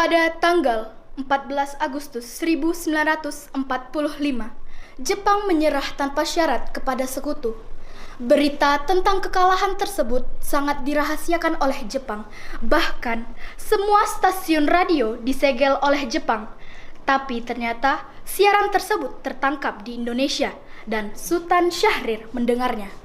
Pada tanggal 14 Agustus 1945, Jepang menyerah tanpa syarat kepada sekutu. Berita tentang kekalahan tersebut sangat dirahasiakan oleh Jepang. Bahkan, semua stasiun radio disegel oleh Jepang. Tapi ternyata siaran tersebut tertangkap di Indonesia dan Sultan Syahrir mendengarnya.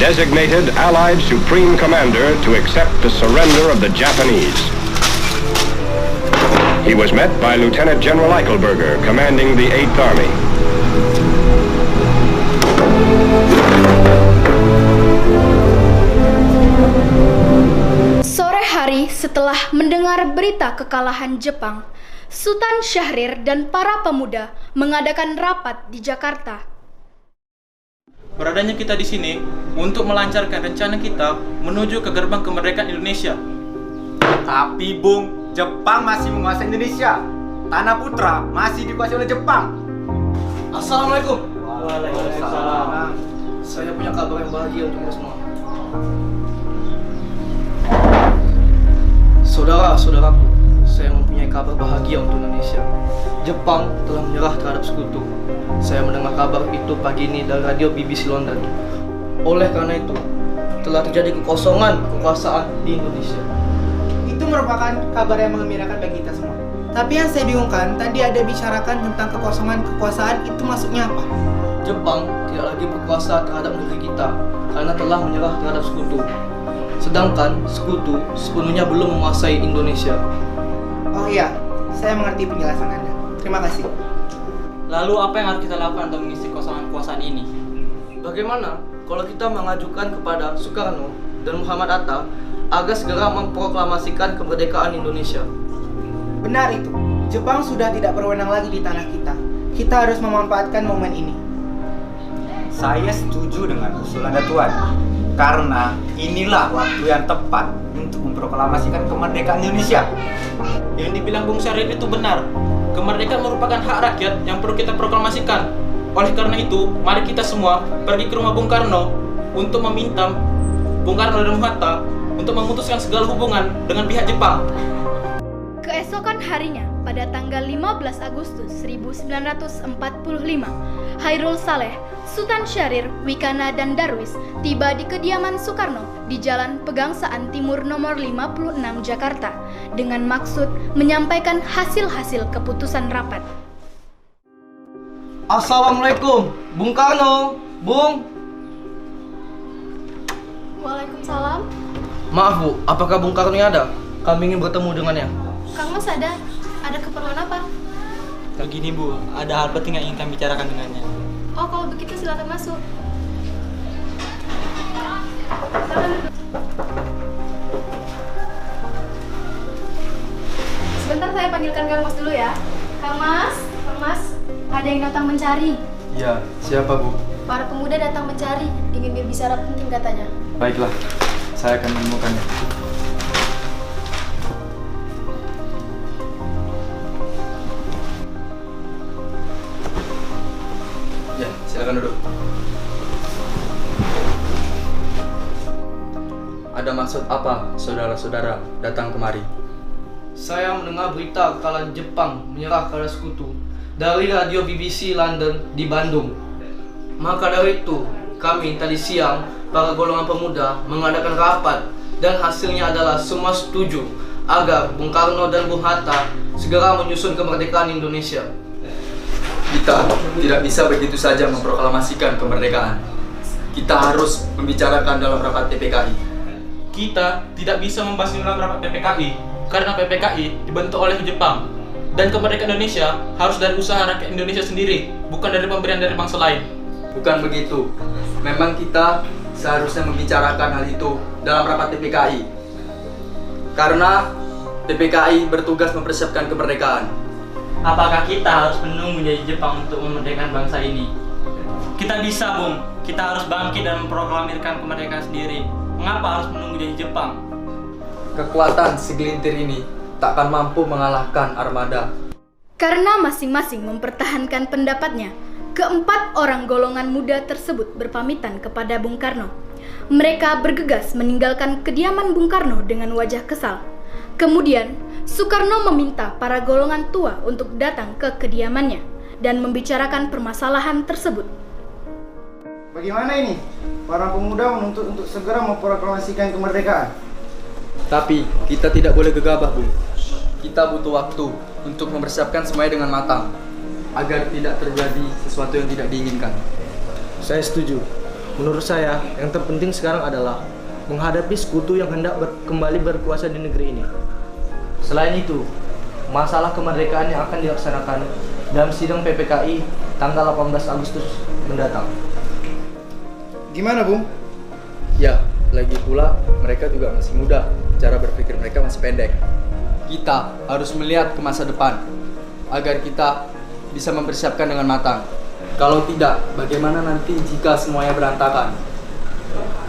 Designated Allied Supreme Commander to accept the surrender of the Japanese. He was met by Lieutenant General Eichelberger, commanding the 8th Army. Sore hari setelah mendengar berita kekalahan Jepang, Sultan Syahrir dan para pemuda mengadakan rapat di Jakarta. Beradanya kita di sini untuk melancarkan rencana kita menuju ke gerbang kemerdekaan Indonesia. Tapi Bung, Jepang masih menguasai Indonesia. Tanah Putra masih dikuasai oleh Jepang. Assalamualaikum. Waalaikumsalam. Saya punya kabar yang bahagia untuk kita semua. Saudara-saudaraku, saya mempunyai kabar bahagia untuk Indonesia. Jepang telah menyerah terhadap sekutu. Saya mendengar kabar itu pagi ini dari radio BBC London. Oleh karena itu, telah terjadi kekosongan kekuasaan di Indonesia. Itu merupakan kabar yang mengembirakan bagi kita semua. Tapi yang saya bingungkan, tadi ada bicarakan tentang kekosongan kekuasaan, itu maksudnya apa? Jepang tidak lagi berkuasa terhadap negeri kita karena telah menyerah terhadap sekutu. Sedangkan sekutu sepenuhnya belum menguasai Indonesia. Oh iya, saya mengerti penjelasan Anda. Terima kasih. Lalu apa yang harus kita lakukan untuk mengisi kekosongan kekuasaan ini? Bagaimana kalau kita mengajukan kepada Soekarno dan Muhammad Hatta agar segera memproklamasikan kemerdekaan Indonesia? Benar itu. Jepang sudah tidak berwenang lagi di tanah kita. Kita harus memanfaatkan momen ini. Saya setuju dengan usulan Tuan. Karena inilah waktu yang tepat untuk memproklamasikan kemerdekaan Indonesia. Yang dibilang Bung Syahrir itu benar. Kemerdekaan merupakan hak rakyat yang perlu kita proklamasikan. Oleh karena itu, mari kita semua pergi ke rumah Bung Karno untuk meminta Bung Karno dan Bung Hatta untuk memutuskan segala hubungan dengan pihak Jepang. Keesokan harinya, pada tanggal 15 Agustus 1945, Hairul Saleh, Sultan Syahrir, Wikana, dan Darwis tiba di kediaman Soekarno di Jalan Pegangsaan Timur nomor 56 Jakarta dengan maksud menyampaikan hasil-hasil keputusan rapat. Assalamualaikum, Bung Karno, Bung. Waalaikumsalam. Maaf Bu, apakah Bung Karno ada? Kami ingin bertemu dengannya. Kang Mas ada keperluan apa? Begini Bu, ada hal penting yang ingin kami bicarakan dengannya. Oh, kalau begitu silakan masuk. Sebentar saya panggilkan Kang Mas dulu ya. Kang Mas, ada yang datang mencari. Ya, siapa Bu? Para pemuda datang mencari, ingin berbicara penting katanya. Baiklah, saya akan menemukannya. Ya, silakan duduk. Ada maksud apa saudara-saudara datang kemari? Saya mendengar berita kekalahan Jepang menyerah kepada sekutu dari radio BBC London di Bandung. Maka dari itu, kami tadi siang para golongan pemuda mengadakan rapat dan hasilnya adalah semua setuju agar Bung Karno dan Bung Hatta segera menyusun kemerdekaan Indonesia. Kita tidak bisa begitu saja memproklamasikan kemerdekaan. Kita harus membicarakan dalam rapat PPKI. Kita tidak bisa membahas dalam rapat PPKI karena PPKI dibentuk oleh Jepang. Dan kemerdekaan Indonesia harus dari usaha rakyat Indonesia sendiri, bukan dari pemberian dari bangsa lain. Bukan begitu. Memang kita seharusnya membicarakan hal itu dalam rapat TPKI. Karena TPKI bertugas mempersiapkan kemerdekaan. Apakah kita harus menunggu jadi Jepang untuk memerdekakan bangsa ini? Kita bisa, Bung. Kita harus bangkit dan memproklamirkan kemerdekaan sendiri. Mengapa harus menunggu jadi Jepang? Kekuatan segelintir ini takkan mampu mengalahkan armada. Karena masing-masing mempertahankan pendapatnya, keempat orang golongan muda tersebut berpamitan kepada Bung Karno. Mereka bergegas meninggalkan kediaman Bung Karno dengan wajah kesal. Kemudian, Soekarno meminta para golongan tua untuk datang ke kediamannya dan membicarakan permasalahan tersebut. Bagaimana ini? Para pemuda menuntut untuk segera memproklamasikan kemerdekaan. Tapi kita tidak boleh gegabah, Bung. Kita butuh waktu untuk mempersiapkan semuanya dengan matang agar tidak terjadi sesuatu yang tidak diinginkan. Saya setuju. Menurut saya, yang terpenting sekarang adalah menghadapi sekutu yang hendak kembali berkuasa di negeri ini. Selain itu, masalah kemerdekaan yang akan dilaksanakan dalam sidang PPKI tanggal 18 Agustus mendatang. Gimana, Bung? Ya, lagi pula mereka juga masih muda. Cara berpikir mereka masih pendek. Kita harus melihat ke masa depan agar kita bisa mempersiapkan dengan matang. Kalau tidak, bagaimana nanti jika semuanya berantakan?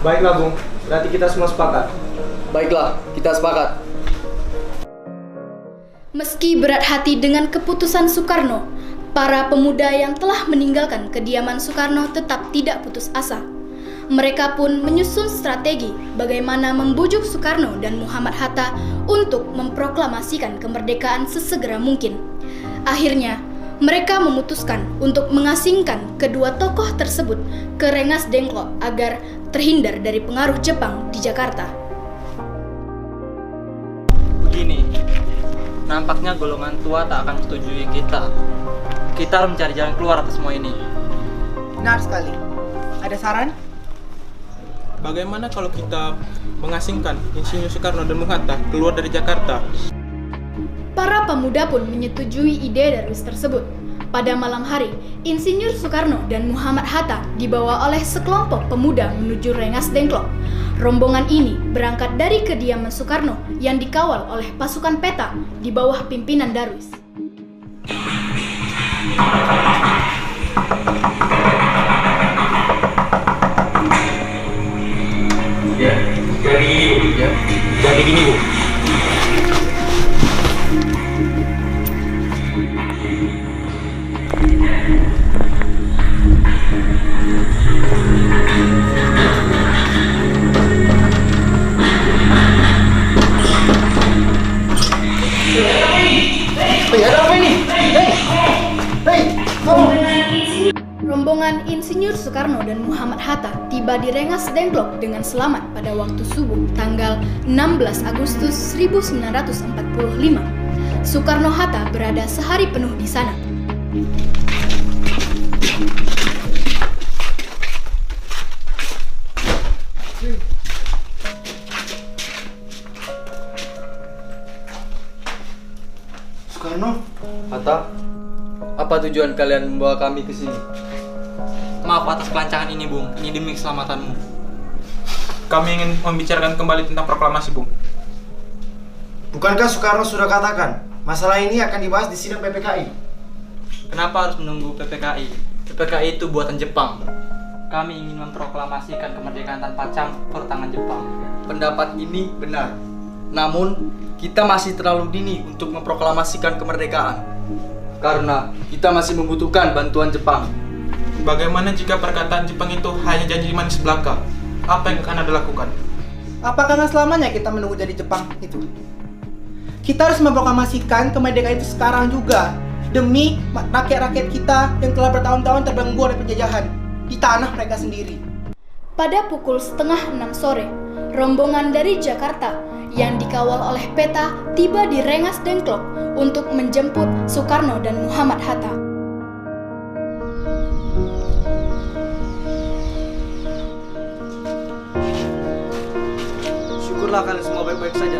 Baiklah, Bung. Berarti kita semua sepakat. Baiklah, kita sepakat. Meski berat hati dengan keputusan Soekarno, para pemuda yang telah meninggalkan kediaman Soekarno tetap tidak putus asa. Mereka pun menyusun strategi bagaimana membujuk Soekarno dan Muhammad Hatta untuk memproklamasikan kemerdekaan sesegera mungkin. Akhirnya, mereka memutuskan untuk mengasingkan kedua tokoh tersebut ke Rengas Dengklok agar terhindar dari pengaruh Jepang di Jakarta. Begini, nampaknya golongan tua tak akan setujui kita. Kita harus mencari jalan keluar atas semua ini. Benar sekali. Ada saran? Bagaimana kalau kita mengasingkan Insinyur Soekarno dan Bung Hatta keluar dari Jakarta? Para pemuda pun menyetujui ide Darwis tersebut. Pada malam hari, Insinyur Soekarno dan Muhammad Hatta dibawa oleh sekelompok pemuda menuju Rengas Dengklok. Rombongan ini berangkat dari kediaman Soekarno yang dikawal oleh pasukan peta di bawah pimpinan Darwis. Jadi gini, Bu. Rombongan Insinyur Soekarno dan Muhammad Hatta tiba di Rengas Dengklok dengan selamat pada waktu subuh tanggal 16 Agustus 1945. Soekarno-Hatta berada sehari penuh di sana. Soekarno? Hatta, apa tujuan kalian membawa kami ke sini? Maaf atas kelancangan ini, Bung. Ini demi keselamatanmu. Kami ingin membicarakan kembali tentang proklamasi, Bung. Bukankah Soekarno sudah katakan masalah ini akan dibahas di sidang PPKI? Kenapa harus menunggu PPKI? PPKI itu buatan Jepang. Kami ingin memproklamasikan kemerdekaan tanpa campur tangan Jepang. Pendapat ini benar. Namun, kita masih terlalu dini untuk memproklamasikan kemerdekaan. Karena kita masih membutuhkan bantuan Jepang. Bagaimana jika perkataan Jepang itu hanya janji manis belaka? Apa yang akan Anda lakukan? Apakah nggak selamanya kita menunggu jadi Jepang itu? Kita harus memproklamasikan kemerdekaan itu sekarang juga demi rakyat-rakyat kita yang telah bertahun-tahun terbelenggu oleh penjajahan di tanah mereka sendiri. Pada pukul 5:30 sore, rombongan dari Jakarta yang dikawal oleh peta tiba di Rengas Dengklok untuk menjemput Soekarno dan Muhammad Hatta. Syukurlah kalian semua baik-baik saja.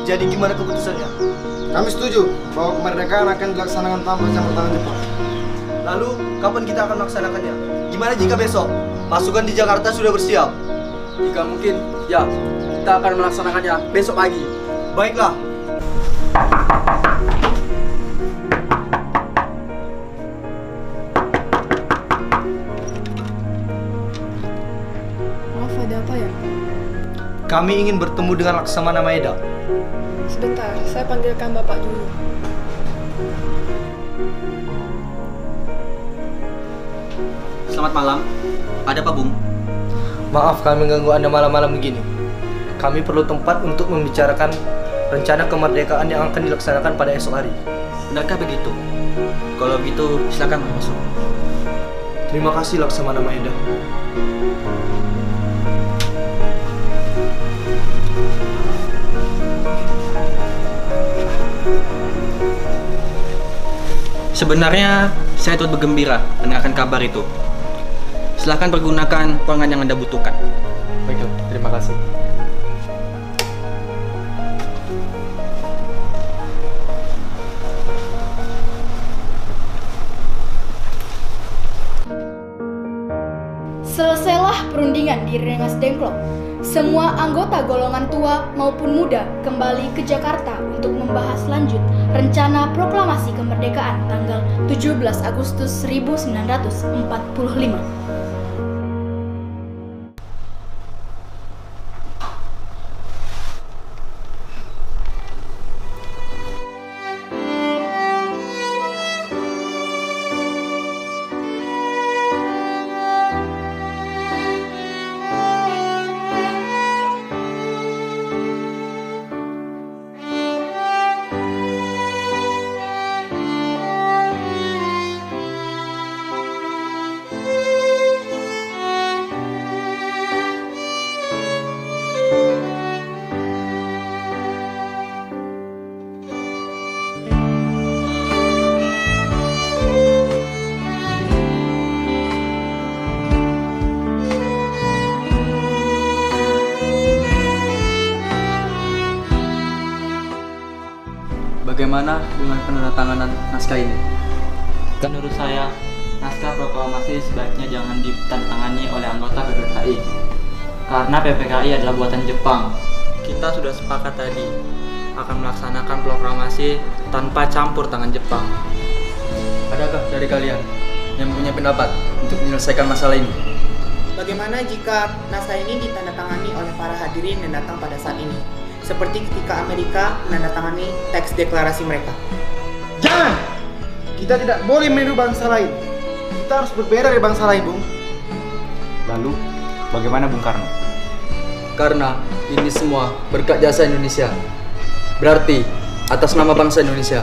Jadi gimana keputusannya? Kami setuju bahwa kemerdekaan akan dilaksanakan tanpa campur tangan Jepang. Lalu, kapan kita akan melaksanakannya? Gimana jika besok? Pasukan di Jakarta sudah bersiap. Jika mungkin, ya, kita akan melaksanakannya besok pagi. Baiklah. Maaf, ada apa ya? Kami ingin bertemu dengan Laksamana Maeda. Sebentar, saya panggilkan Bapak dulu. Selamat malam. Ada apa, Bung? Maaf kami mengganggu Anda malam-malam begini. Kami perlu tempat untuk membicarakan rencana kemerdekaan yang akan dilaksanakan pada esok hari. Benarkah begitu? Kalau begitu, silakan masuk. Terima kasih Laksamana Maeda. Sebenarnya saya turut bergembira mendengarkan kabar itu. Silahkan pergunakan ruangan yang Anda butuhkan. Baiklah, terima kasih. Selesailah perundingan di Rengas Dengklok. Semua anggota golongan tua maupun muda kembali ke Jakarta untuk membahas lanjut rencana proklamasi kemerdekaan tanggal 17 Agustus 1945. Bagaimana dengan penandatanganan naskah ini? Menurut saya, naskah proklamasi sebaiknya jangan ditandatangani oleh anggota PPKI. Karena PPKI adalah buatan Jepang. Kita sudah sepakat tadi akan melaksanakan proklamasi tanpa campur tangan Jepang. Adakah dari kalian yang punya pendapat untuk menyelesaikan masalah ini? Bagaimana jika naskah ini ditandatangani oleh para hadirin yang datang pada saat ini? Seperti ketika Amerika menandatangani teks deklarasi mereka. Jangan! Kita tidak boleh meniru bangsa lain. Kita harus berbeda dari bangsa lain, Bung. Lalu, bagaimana Bung Karno? Karena ini semua berkat jasa Indonesia. Berarti atas nama bangsa Indonesia.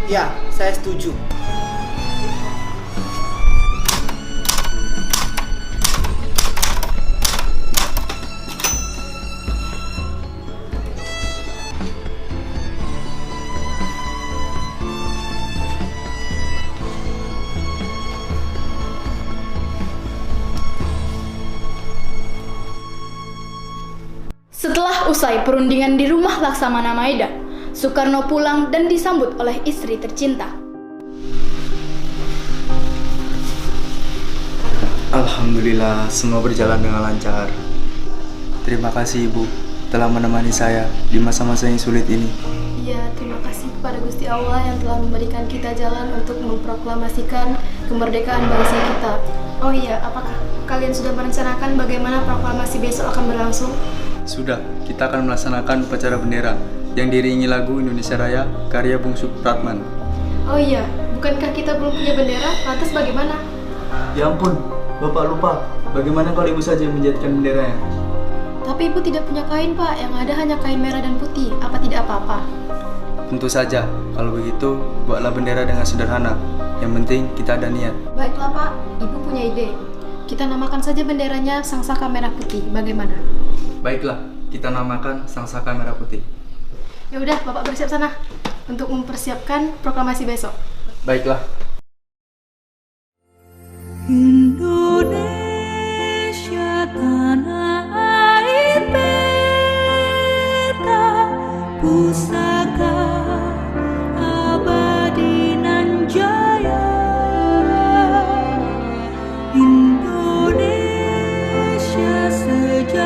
Ya, saya setuju. Setelah usai perundingan di rumah Laksamana Maeda, Soekarno pulang dan disambut oleh istri tercinta. Alhamdulillah, semua berjalan dengan lancar. Terima kasih Ibu telah menemani saya di masa-masa yang sulit ini. Ya, terima kasih kepada Gusti Allah yang telah memberikan kita jalan untuk memproklamasikan kemerdekaan bangsa kita. Oh iya, apakah kalian sudah merencanakan bagaimana proklamasi besok akan berlangsung? Sudah, kita akan melaksanakan upacara bendera yang diiringi lagu Indonesia Raya karya Bung Supratman. Oh iya, bukankah kita belum punya bendera? Lantas bagaimana? Ya ampun, Bapak lupa. Bagaimana kalau Ibu saja yang menjadikan benderanya? Tapi Ibu tidak punya kain, Pak. Yang ada hanya kain merah dan putih. Apa tidak apa-apa? Tentu saja, kalau begitu buatlah bendera dengan sederhana. Yang penting kita ada niat. Baiklah, Pak. Ibu punya ide. Kita namakan saja benderanya Sang Saka Merah Putih. Bagaimana? Baiklah, kita namakan Sang Saka Merah Putih. Ya udah, Bapak bersiap sana untuk mempersiapkan proklamasi besok. Baiklah. Indonesia tanah air beta, pusaka abadi nan jaya. Indonesia sejati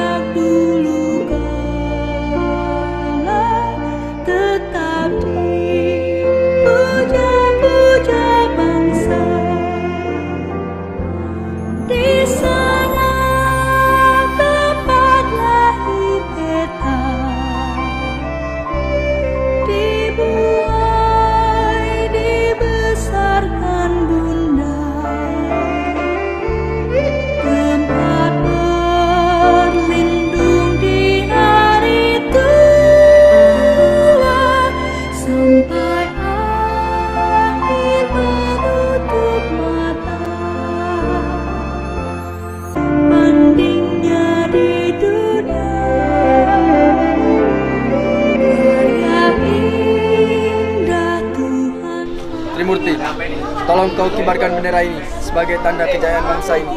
tolong kau kibarkan bendera ini sebagai tanda kejayaan bangsa ini.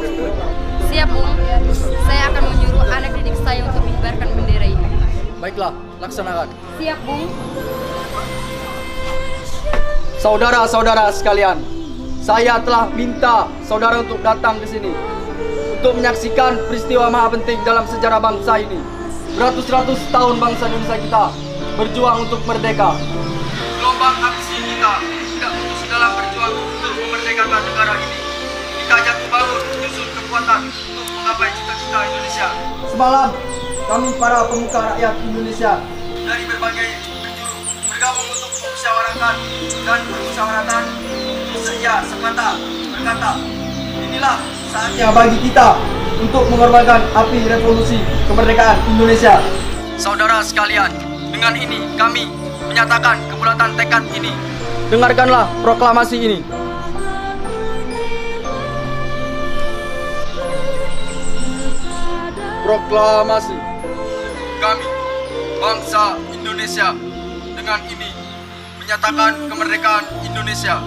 Siap, Bung. Saya akan menyuruh anak didik saya untuk mengibarkan bendera ini. Baiklah, laksanakan. Siap, Bung. Saudara-saudara sekalian, saya telah minta saudara untuk datang ke sini untuk menyaksikan peristiwa maha penting dalam sejarah bangsa ini. Beratus-ratus tahun bangsa Indonesia kita berjuang untuk merdeka. Gelombang aksi kita tidak putus dalam berjuang untuk memerdekakan negara ini. Kita jatuh bangun menyusun kekuatan untuk menggapai cita-cita Indonesia. Semalam, kami para pemuka rakyat Indonesia dari berbagai penjuru bergabung untuk memusyawarahkan dan bermusyawaratan seia sekata berkata, inilah saatnya bagi kita untuk mengorbankan api revolusi kemerdekaan Indonesia. Saudara sekalian, dengan ini kami menyatakan kebulatan tekad ini. Dengarkanlah proklamasi ini. Proklamasi. Kami, bangsa Indonesia, dengan ini menyatakan kemerdekaan Indonesia.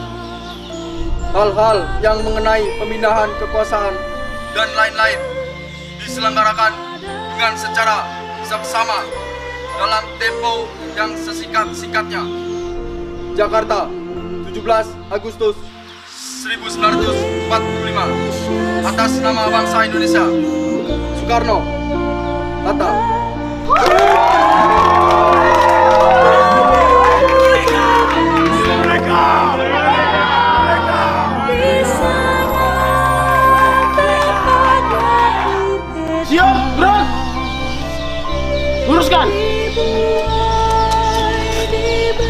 Hal-hal yang mengenai pemindahan kekuasaan dan lain-lain diselenggarakan dengan secara seksama dalam tempo yang sesingkat-singkatnya. Jakarta, 17 Agustus 1945. Atas nama bangsa Indonesia. Soekarno, Hatta. Siap, gerak. Luruskan.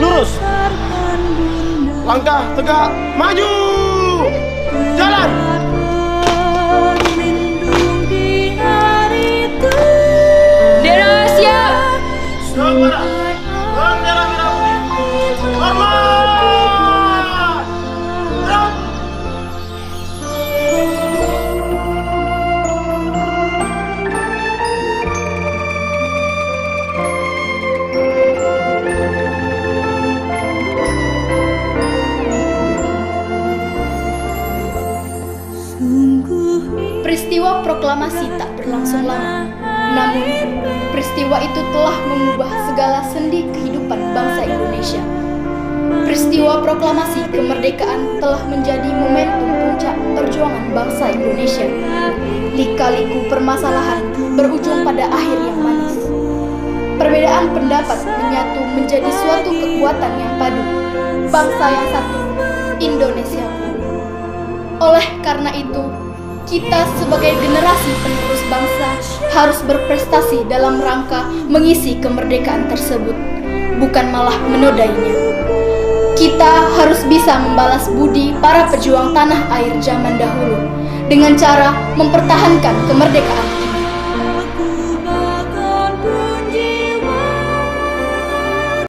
Lurus. Langkah tegak, maju. Jalan. Bendera siap. Bendera merah putih. Hormat. Gerak. Peristiwa proklamasi tak berlangsung lama. Namun, peristiwa itu telah mengubah segala sendi kehidupan bangsa Indonesia. Peristiwa proklamasi kemerdekaan telah menjadi momentum puncak perjuangan bangsa Indonesia. Lika-liku permasalahan berujung pada akhir yang manis. Perbedaan pendapat menyatu menjadi suatu kekuatan yang padu. Bangsa yang satu, Indonesiaku. Oleh karena itu, kita sebagai generasi penerus bangsa harus berprestasi dalam rangka mengisi kemerdekaan tersebut, bukan malah menodainya. Kita harus bisa membalas budi para pejuang tanah air zaman dahulu dengan cara mempertahankan kemerdekaan